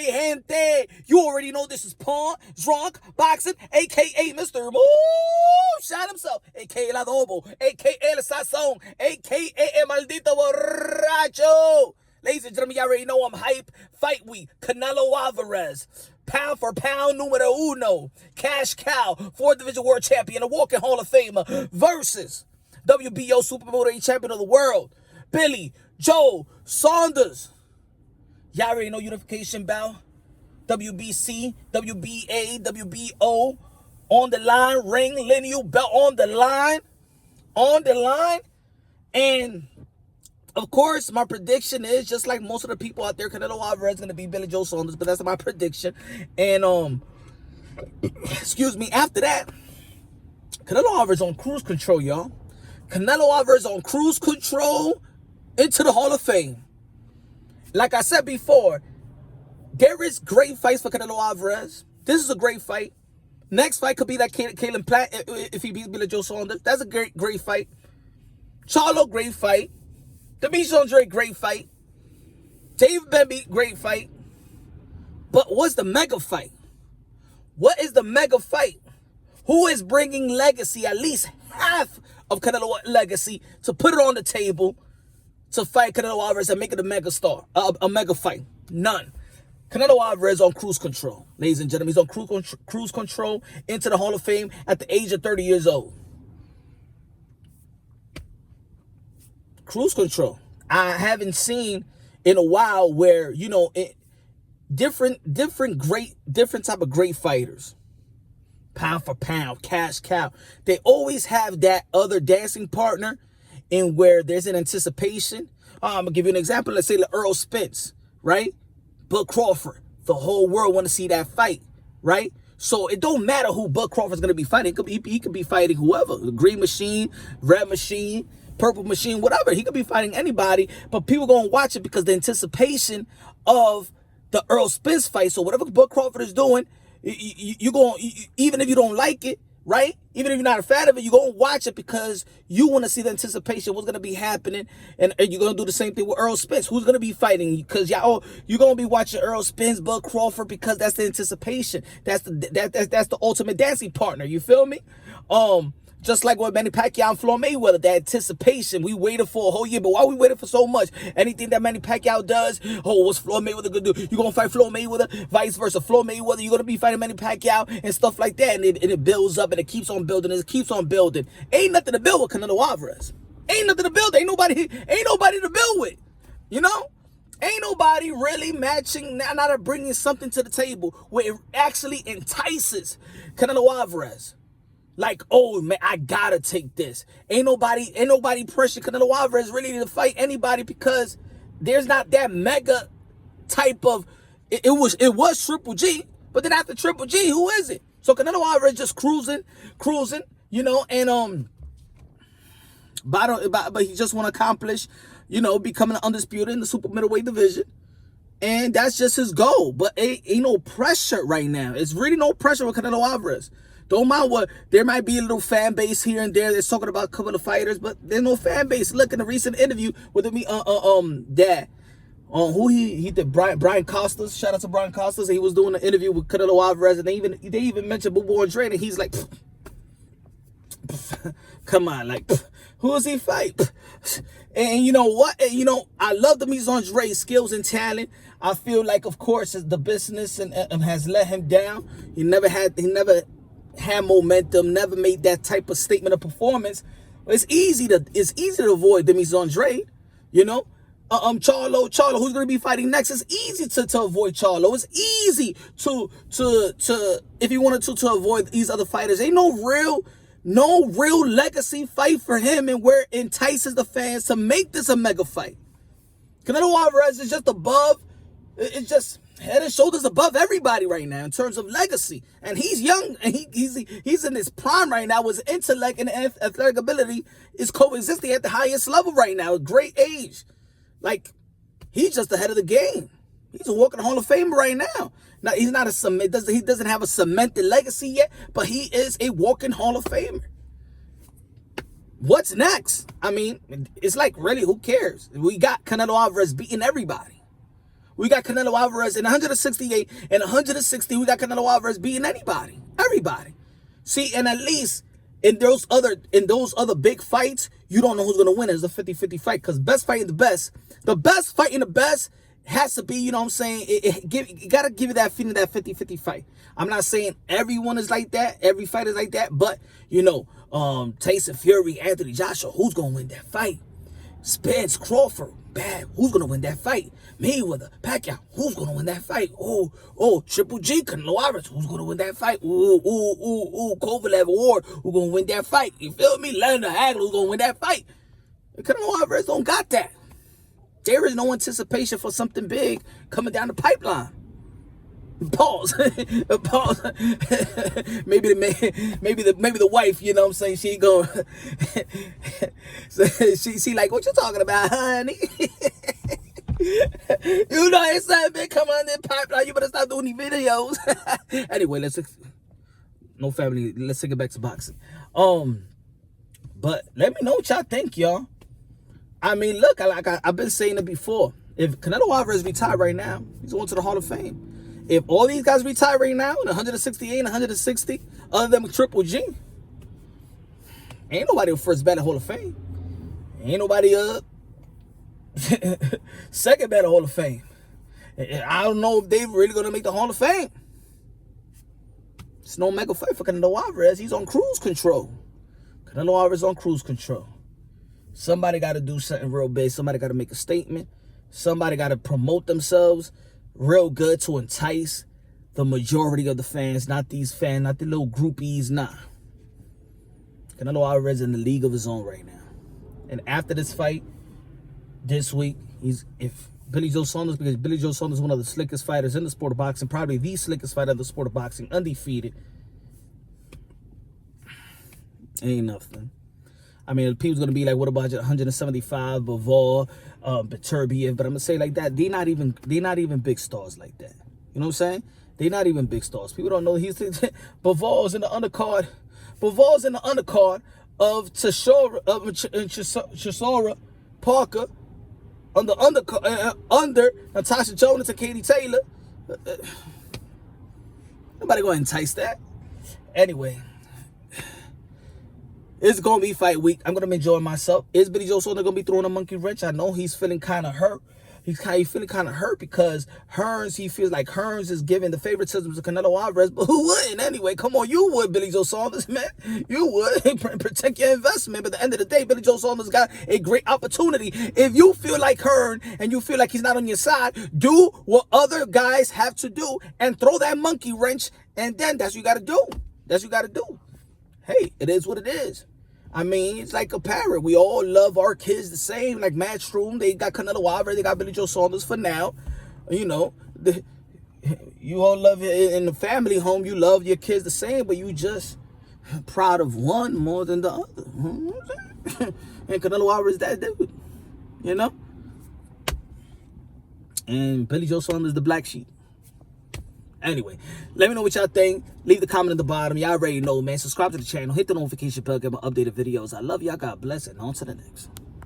mi gente? You already know this is Pawn, Drunk, Boxing, a.k.a. Mr. Moonshine himself, a.k.a. El Adobo, a.k.a. El Sazón, a.k.a. El Maldito Borracho. Ladies and gentlemen, you already know I'm hype. Fight week, Canelo Alvarez. Pound for pound, numero uno. Cash cow, 4th Division World Champion, a walking Hall of Famer, versus WBO Super Middleweight Champion of the World, Billy Joe Saunders. Y'all already know unification bout. WBC, WBA, WBO on the line. Ring lineal belt on the line. On the line. And of course, my prediction is, just like most of the people out there, Canelo Alvarez is going to be Billy Joe Saunders, but that's my prediction. And, excuse me, after that, Canelo Alvarez on cruise control, y'all. Canelo Alvarez on cruise control into the Hall of Fame. Like I said before, there is great fights for Canelo Alvarez. This is a great fight. Next fight could be like Kalen Platt if he beats Billy Joe Saunders. That's a great fight. Charlo, great fight. Demetrius Andre, great fight. David Bemby, great fight. But what's the mega fight? What is the mega fight? Who is bringing legacy, at least half of Canelo legacy, to put it on the table to fight Canelo Alvarez and make it a mega star, a mega fight? None. Canelo Alvarez on cruise control. Ladies and gentlemen, he's on cruise control into the Hall of Fame at the age of 30 years old. Cruise control. I haven't seen in a while where, you know, different type of great fighters, pound for pound, cash cow, they always have that other dancing partner in where there's an anticipation. I'm gonna give you an example. Let's say the Earl Spence, right? Bud Crawford. The whole world want to see that fight, right? So it don't matter who Bud Crawford's gonna be fighting. He could be fighting whoever, the Green Machine, Red Machine, Purple Machine, whatever. He could be fighting anybody, but people gonna watch it because the anticipation of the Earl Spence fight. So whatever Bud Crawford is doing, you're going, even if you don't like it, right? Even if you're not a fan of it, you're going to watch it because you want to see the anticipation, what's going to be happening. And you're going to do the same thing with Earl Spence. Who's going to be fighting? Because you're going to be watching Earl Spence, Bud Crawford, because that's the anticipation. That's the ultimate dancing partner. You feel me? Just like with Manny Pacquiao and Floyd Mayweather, that anticipation. We waited for a whole year, but why we waited for so much? Anything that Manny Pacquiao does, what's Floyd Mayweather going to do? You're going to fight Floyd Mayweather, vice versa. Floyd Mayweather, you're going to be fighting Manny Pacquiao and stuff like that. And it builds up and it keeps on building. It keeps on building. Ain't nothing to build with Canelo Alvarez. Ain't nothing to build. Ain't nobody to build with. You know? Ain't nobody really matching, not bringing something to the table where it actually entices Canelo Alvarez. Like, oh man, I gotta take this. Ain't nobody pressuring Canelo Alvarez really to fight anybody because there's not that mega type of. It was Triple G, but then after Triple G, who is it? So Canelo Alvarez just cruising, you know, and but he just want to accomplish, you know, becoming undisputed in the super middleweight division. And that's just his goal. But ain't no pressure right now. It's really no pressure with Canelo Alvarez. Don't mind what, there might be a little fan base here and there that's talking about a couple of fighters, but there's no fan base. Look, in a recent interview with me, who he did, Brian Costas. Shout out to Brian Costas. He was doing an interview with Canelo Alvarez, and they even mentioned Boo Andre, and he's like, come on, like, who is he fight? And you know what? And, you know, I love Demetrius Andre's skills and talent. I feel like, of course, the business and has let him down. He never had momentum, never made that type of statement of performance. It's easy to avoid Demetrius Andre, you know. Charlo, who's gonna be fighting next? It's easy to avoid Charlo. It's easy to if you wanted to avoid these other fighters. Ain't no real legacy fight for him, and where it entices the fans to make this a mega fight. Canelo Alvarez is just above. It's just head and shoulders above everybody right now in terms of legacy. And he's young, and he's in his prime right now. His intellect and athletic ability is coexisting at the highest level right now. Great age. Like, he's just ahead of the game. He's a walking Hall of Famer right now. Now, he's not he doesn't have a cemented legacy yet, but he is a walking Hall of Famer. What's next? I mean, it's like, really, who cares? We got Canelo Alvarez beating everybody. We got Canelo Alvarez in 168 and 160. We got Canelo Alvarez beating anybody, everybody. See, and at least in those other big fights, you don't know who's gonna win as a 50-50 fight, because best fighting the best fighting the best has to be, you know what I'm saying? You gotta give you that feeling, that 50-50 fight. I'm not saying everyone is like that, every fight is like that, but you know, Tyson Fury, Anthony Joshua, who's gonna win that fight? Spence, Crawford, bad. Who's gonna win that fight? Mayweather, Pacquiao, who's gonna win that fight? Oh, Triple G, Canelo Alvarez, who's gonna win that fight? Kovalev, Ward, who's gonna win that fight? You feel me? Leonard Hagler, who's gonna win that fight? Canelo Alvarez don't got that. There is no anticipation for something big coming down the pipeline. Pause. Pause. maybe the wife, you know what I'm saying, she go she like, what you talking about, honey? You know it's something big coming on the pipeline. You better stop doing these videos. Anyway, let's take it back to boxing. But let me know what y'all think, y'all. I mean, look, I've been saying it before. If Canelo Alvarez retired right now, he's going to the Hall of Fame. If all these guys retire right now, in 168 and 160, other than Triple G, ain't nobody first ballot Hall of Fame. Ain't nobody second ballot Hall of Fame. I don't know if they really gonna make the Hall of Fame. It's no mega fight for Canelo Alvarez. He's on cruise control. Canelo Alvarez on cruise control. Somebody got to do something real big. Somebody got to make a statement. Somebody got to promote themselves real good to entice the majority of the fans, not these fans, not the little groupies, nah. Canelo Alvarez in the league of his own right now. And after this fight, this week, if Billy Joe Saunders, because Billy Joe Saunders is one of the slickest fighters in the sport of boxing, probably the slickest fighter in the sport of boxing, undefeated. Ain't nothing. I mean, people's gonna be like, what about 175, Bivol, Beterbiev? But I'm gonna say like that, they're not even big stars like that. You know what I'm saying? They're not even big stars. People don't know Bivol's in the undercard. Bivol's in the undercard of Chisora Parker, under Natasha Jonas and Katie Taylor. Nobody gonna entice that. Anyway. It's going to be fight week. I'm going to be enjoying myself. Is Billy Joe Saunders going to be throwing a monkey wrench? I know he's feeling kind of hurt. He's feeling kind of hurt because he feels like Hearns is giving the favoritism to Canelo Alvarez. But who wouldn't anyway? Come on, you would, Billy Joe Saunders, man. You would. Protect your investment. But at the end of the day, Billy Joe Saunders got a great opportunity. If you feel like Hearn and you feel like he's not on your side, do what other guys have to do and throw that monkey wrench. And then that's what you got to do. That's what you got to do. Hey, it is what it is. I mean, it's like a parrot. We all love our kids the same. Like Matchroom, they got Canelo Alvarez, they got Billy Joe Saunders for now. You know, you all love it in the family home. You love your kids the same, but you just proud of one more than the other. And Canelo Alvarez, that dude, you know. And Billy Joe Saunders, the black sheep. Anyway, let me know what y'all think. Leave the comment at the bottom. Y'all already know, man. Subscribe to the channel. Hit the notification bell. Get my updated videos. I love y'all. God bless. And on to the next.